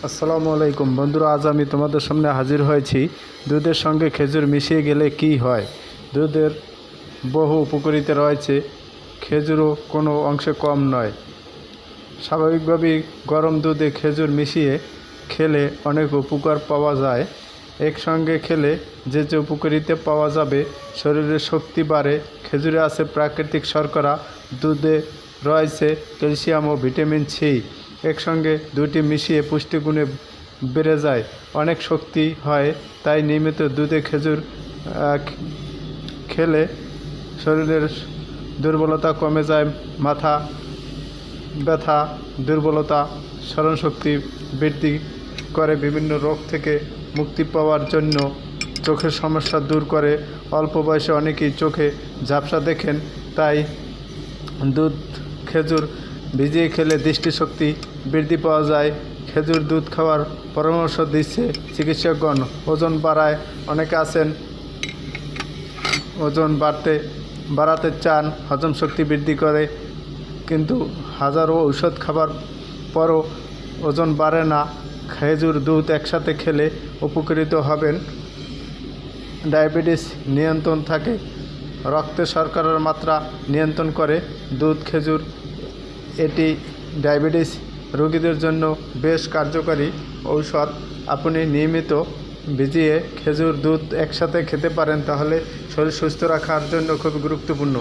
আসসালামু আলাইকুম বন্ধুরা, আজ আমি তোমাদের সামনে হাজির হয়েছি। দুধের সঙ্গে খেজুর মিশিয়ে গেলে কি হয়। দুধের বহু উপকারিতা রয়েছে, খেজুরও কোনো অংশে কম নয়। স্বাভাবিকভাবেই গরম দুধে খেজুর মিশিয়ে খেলে অনেক উপকার পাওয়া যায়। একসঙ্গে খেলে যে যে উপকারিতা পাওয়া যাবে, শরীরের শক্তি বাড়ে, খেজুরে আছে প্রাকৃতিক শর্করা, দুধে রয়েছে ক্যালসিয়াম ও ভিটামিন সি। একসঙ্গে দুটি মিশিয়ে পুষ্টিগুণে বেড়ে যায়, অনেক শক্তি হয়। তাই নিয়মিত দুধে খেজুর খেলে শরীরের দুর্বলতা কমে যায়, মাথা ব্যথা, দুর্বলতা, স্মরণশক্তি বৃদ্ধি করে, বিভিন্ন রোগ থেকে মুক্তি পাওয়ার জন্য চোখের সমস্যা দূর করে। অল্প বয়সে অনেকেই চোখে ঝাপসা দেখেন, তাই দুধ খেজুর ভিজিয়ে খেলে দৃষ্টিশক্তি বৃদ্ধি পাওয়া যায়। খেজুর দুধ খাওয়ার পরামর্শ দিচ্ছে চিকিৎসকগণ। ওজন বাড়ায়, অনেকে আছেন ওজন বাড়াতে চান, হজম শক্তি বৃদ্ধি করে, কিন্তু হাজারো ঔষধ খাবার পরও ওজন বাড়ে না। খেজুর দুধ একসাথে খেলে উপকৃত হবেন। ডায়াবেটিস নিয়ন্ত্রণ থাকে, রক্তে শর্করার মাত্রা নিয়ন্ত্রণ করে দুধ খেজুর। এটি ডায়াবেটিস রোগীদের জন্য বেশ কার্যকরী ঔষধ। আপনি নিয়মিত ভিজিয়ে খেজুর দুধ একসাথে খেতে পারেন, তাহলে শরীর সুস্থ রাখার জন্য খুব গুরুত্বপূর্ণ।